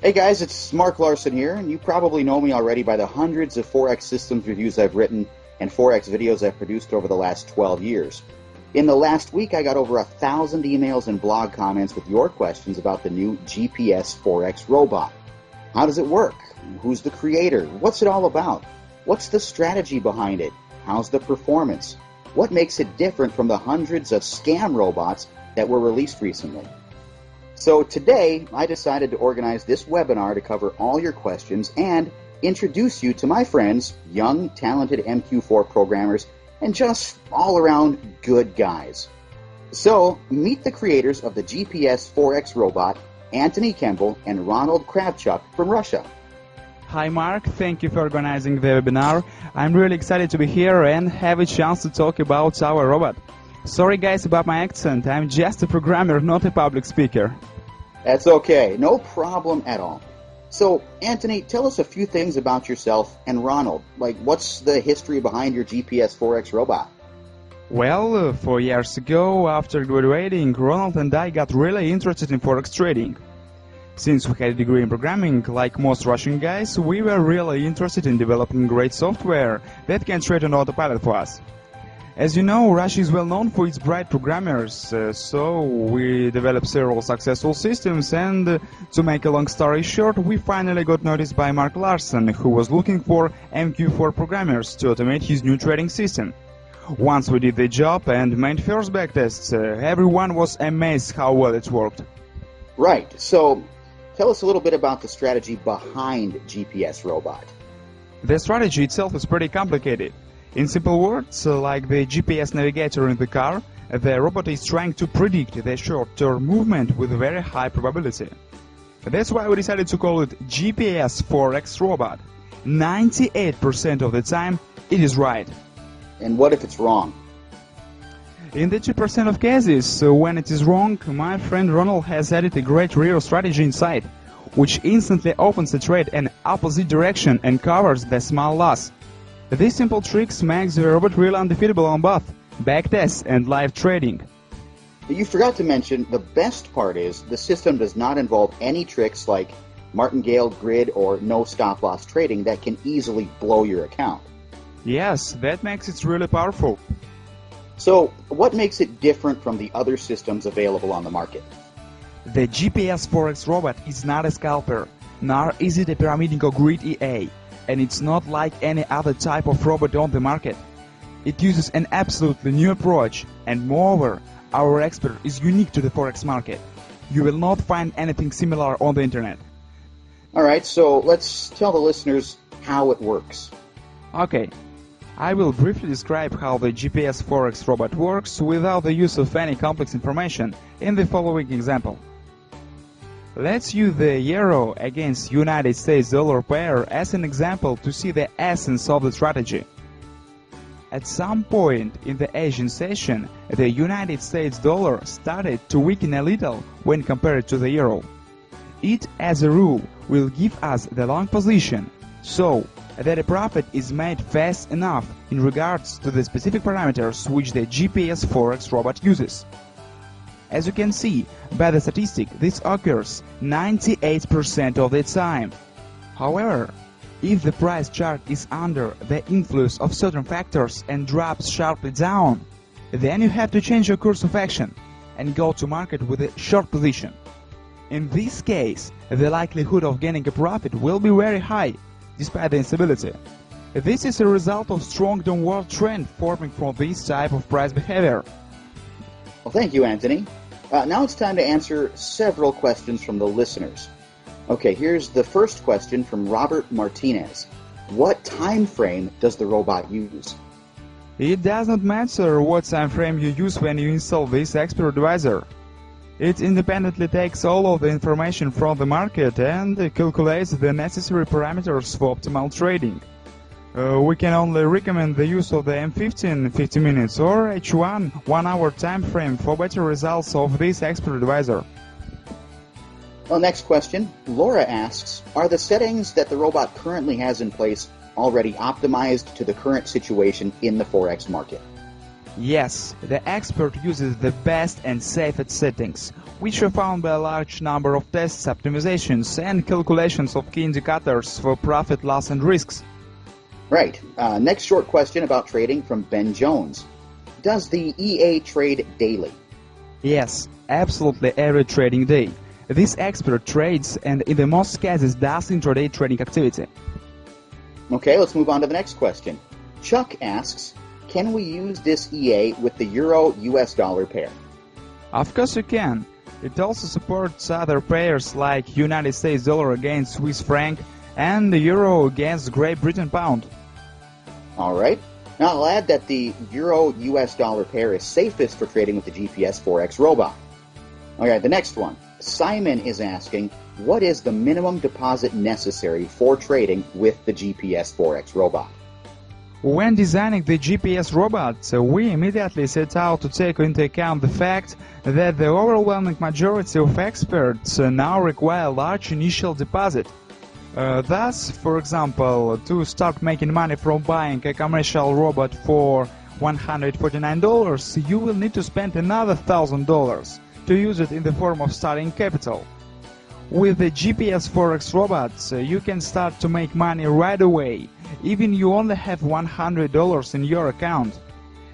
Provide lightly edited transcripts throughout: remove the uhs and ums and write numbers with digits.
Hey guys, it's Mark Larson here, and you probably know me already by the hundreds of Forex systems reviews I've written and Forex videos I've produced over the last 12 years. In the last week, I got over 1,000 emails and blog comments with your questions about the new GPS Forex Robot. How does it work? Who's the creator? What's it all about? What's the strategy behind it? How's the performance? What makes it different from the hundreds of scam robots that were released recently? So today, I decided to organize this webinar to cover all your questions and introduce you to my friends, young, talented MQ4 programmers, and just all-around good guys. So, meet the creators of the GPS Forex Robot, Anthony Kemble and Ronald Kravchuk from Russia. Hi Mark, thank you for organizing the webinar. I'm really excited to be here and have a chance to talk about our robot. Sorry guys about my accent, I'm just a programmer, not a public speaker. That's okay, no problem at all. So, Anthony, tell us a few things about yourself and Ronald. Like, what's the history behind your GPS Forex robot? Well, 4 years ago, after graduating, Ronald and I got really interested in Forex trading. Since we had a degree in programming, like most Russian guys, we were really interested in developing great software that can trade on autopilot for us. As you know, Russia is well known for its bright programmers, so we developed several successful systems, and to make a long story short, we finally got noticed by Mark Larson, who was looking for MQ4 programmers to automate his new trading system. Once we did the job and made first backtests, everyone was amazed how well it worked. Right, so tell us a little bit about the strategy behind GPS Robot. The strategy itself is pretty complicated. In simple words, like the GPS navigator in the car, the robot is trying to predict the short-term movement with very high probability. That's why we decided to call it GPS Forex Robot. 98% of the time, it is right. And what if it's wrong? In the 2% of cases, when it is wrong, my friend Ronald has added a great real strategy inside, which instantly opens the trade in opposite direction and covers the small loss. These simple tricks make the robot really undefeatable on both backtests and live trading. You forgot to mention, the best part is the system does not involve any tricks like martingale, grid, or no stop-loss trading that can easily blow your account. Yes, that makes it really powerful. So, what makes it different from the other systems available on the market? The GPS Forex Robot is not a scalper, nor is it a pyramiding or grid EA. And it's not like any other type of robot on the market. It uses an absolutely new approach, and moreover, our expert is unique to the Forex market. You will not find anything similar on the internet. Alright, so let's tell the listeners how it works. Okay, I will briefly describe how the GPS Forex Robot works without the use of any complex information in the following example. Let's use the euro against United States dollar pair as an example to see the essence of the strategy. At some point in the Asian session, the United States dollar started to weaken a little when compared to the euro. It, as a rule, will give us the long position, so that a profit is made fast enough in regards to the specific parameters which the GPS Forex Robot uses. As you can see by the statistic, this occurs 98% of the time. However, if the price chart is under the influence of certain factors and drops sharply down, then you have to change your course of action and go to market with a short position. In this case, the likelihood of gaining a profit will be very high, despite the instability. This is a result of strong downward trend forming from this type of price behavior. Well, thank you, Anthony. Now it's time to answer several questions from the listeners. Okay, here's the first question from Robert Martinez. What time frame does the robot use? It does not matter what time frame you use when you install this expert advisor. It independently takes all of the information from the market and calculates the necessary parameters for optimal trading. We can only recommend the use of the M15 50 minutes or H1 1 hour time frame for better results of this expert advisor. Well, next question. Laura asks, are the settings that the robot currently has in place already optimized to the current situation in the Forex market? Yes, the expert uses the best and safest settings, which are found by a large number of tests, optimizations, and calculations of key indicators for profit, loss, and risks. Right. Next short question about trading from Ben Jones. Does the EA trade daily? Yes, absolutely every trading day. This expert trades and in the most cases does intraday trading activity. Okay, let's move on to the next question. Chuck asks, can we use this EA with the Euro-US dollar pair? Of course you can. It also supports other pairs like United States dollar against Swiss franc and the euro against Great Britain pound. All right. Now I'll add that the Euro-US dollar pair is safest for trading with the GPS Forex Robot. All right, the next one. Simon is asking, what is the minimum deposit necessary for trading with the GPS Forex Robot? When designing the GPS robot, we immediately set out to take into account the fact that the overwhelming majority of experts now require a large initial deposit. Thus, for example, to start making money from buying a commercial robot for $149, you will need to spend another $1,000 to use it in the form of starting capital. With the GPS Forex Robot, you can start to make money right away, even you only have $100 in your account.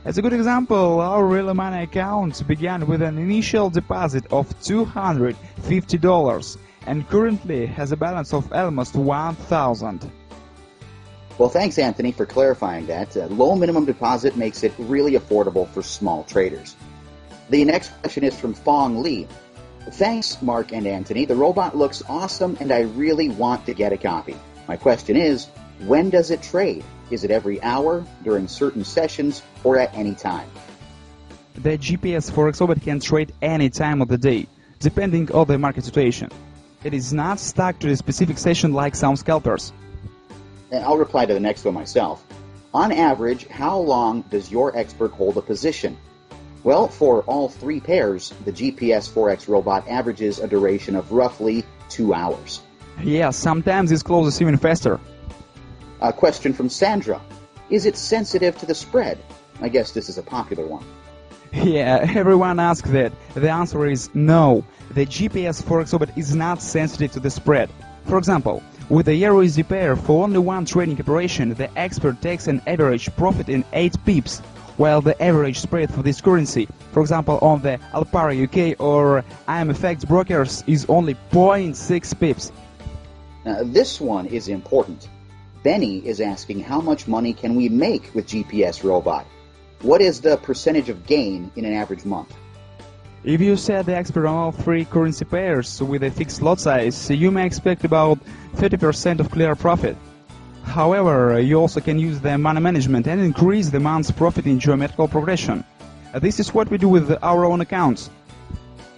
As a good example, our Real Money account began with an initial deposit of $250 and currently has a balance of almost $1,000. Well, thanks, Anthony, for clarifying that. Low minimum deposit makes it really affordable for small traders. The next question is from Fong Lee. Thanks, Mark and Anthony. The robot looks awesome and I really want to get a copy. My question is, when does it trade? Is it every hour, during certain sessions, or at any time? The GPS Forex Robot can trade any time of the day, depending on the market situation. It is not stuck to a specific session like some scalpers. I'll reply to the next one myself. On average, how long does your expert hold a position? Well, for all three pairs, the GPS Forex Robot averages a duration of roughly 2 hours. Yeah, sometimes it closes even faster. A question from Sandra. Is it sensitive to the spread? I guess this is a popular one. Yeah, everyone asks that. The answer is no. The GPS Forex Robot is not sensitive to the spread. For example, with the EURUSD pair for only one trading operation, the expert takes an average profit in 8 pips, while the average spread for this currency, for example on the Alpari UK or IMFX brokers, is only 0.6 pips. Now, this one is important. Benny is asking how much money can we make with GPS Robot? What is the percentage of gain in an average month? If you set the expert on all three currency pairs with a fixed lot size, you may expect about 30% of clear profit. However, you also can use the money management and increase the month's profit in geometrical progression. This is what we do with our own accounts.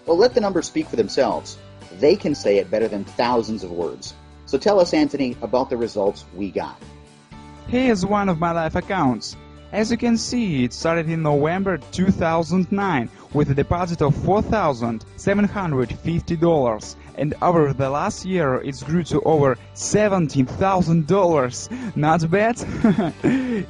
Well, let the numbers speak for themselves. They can say it better than thousands of words. So tell us, Anthony, about the results we got. Here's one of my live accounts. As you can see, it started in November 2009 with a deposit of $4,750, and over the last year it grew to over $17,000. Not bad?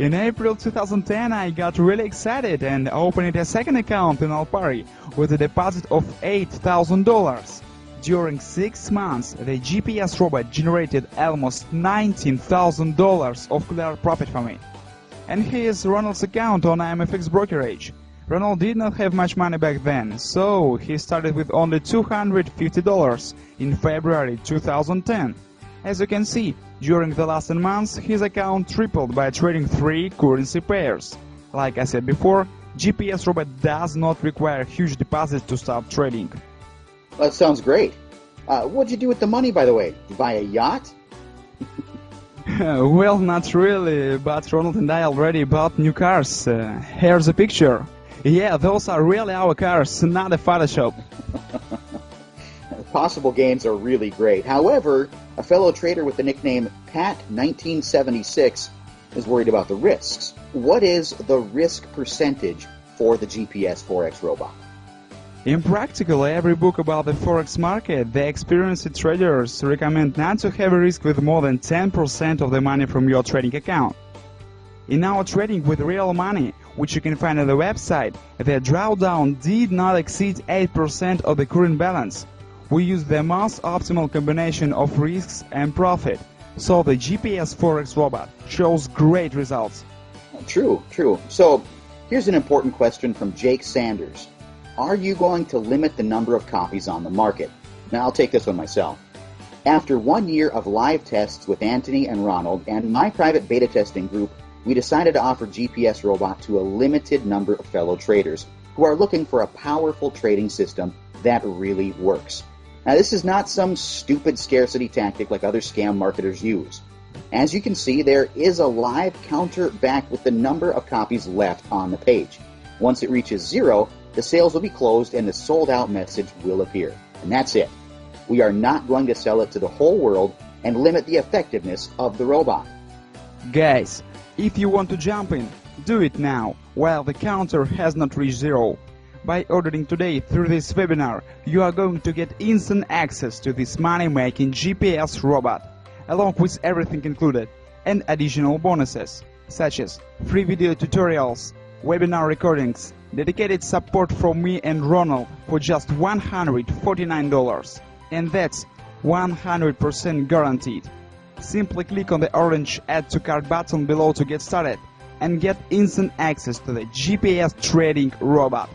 In April 2010 I got really excited and opened a second account in Alpari with a deposit of $8,000. During 6 months, the GPS robot generated almost $19,000 of clear profit for me. And here's Ronald's account on IMFX brokerage. Ronald did not have much money back then, so he started with only $250 in February 2010. As you can see, during the last 10 months, his account tripled by trading 3 currency pairs. Like I said before, GPS Robot does not require huge deposits to start trading. That sounds great. What'd you do with the money, by the way? Buy a yacht? Well, not really, but Ronald and I already bought new cars. Here's a picture. Yeah, those are really our cars, not a Photoshop. Possible gains are really great. However, a fellow trader with the nickname Pat1976 is worried about the risks. What is the risk percentage for the GPS Forex Robot? In practically every book about the Forex market, the experienced traders recommend not to have a risk with more than 10% of the money from your trading account. In our trading with real money, which you can find on the website, the drawdown did not exceed 8% of the current balance. We used the most optimal combination of risks and profit, so the GPS Forex Robot shows great results. True. So, here's an important question from Jake Sanders. Are you going to limit the number of copies on the market? Now, I'll take this one myself. After 1 year of live tests with Anthony and Ronald and my private beta testing group, we decided to offer GPS Robot to a limited number of fellow traders who are looking for a powerful trading system that really works. Now, this is not some stupid scarcity tactic like other scam marketers use. As you can see, there is a live counter back with the number of copies left on the page. Once it reaches 0, the sales will be closed and the sold out message will appear. And that's it. We are not going to sell it to the whole world and limit the effectiveness of the robot. Guys, if you want to jump in, do it now, while the counter has not reached 0. By ordering today through this webinar, you are going to get instant access to this money-making GPS robot, along with everything included, and additional bonuses, such as free video tutorials, webinar recordings, dedicated support from me and Ronald for just $149. And that's 100% guaranteed. Simply click on the orange Add to Cart button below to get started and get instant access to the GPS trading robot.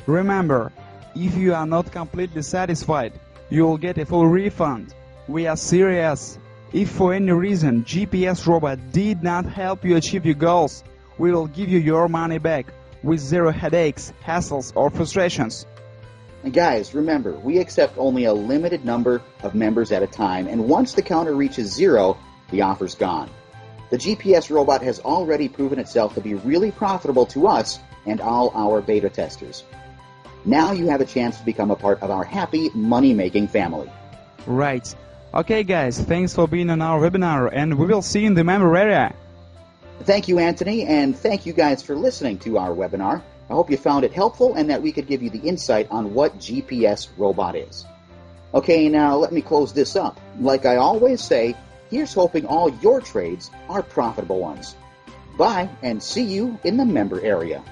Remember, if you are not completely satisfied, you will get a full refund. We are serious. If for any reason GPS robot did not help you achieve your goals, we will give you your money back with zero headaches, hassles, or frustrations. And guys, remember, we accept only a limited number of members at a time, and once the counter reaches 0, the offer's gone. The GPS robot has already proven itself to be really profitable to us and all our beta testers. Now you have a chance to become a part of our happy money-making family. Right. Okay guys, thanks for being on our webinar, and we will see you in the member area. Thank you, Anthony, and thank you guys for listening to our webinar. I hope you found it helpful and that we could give you the insight on what GPS Robot is. Okay, now let me close this up. Like I always say, here's hoping all your trades are profitable ones. Bye, and see you in the member area.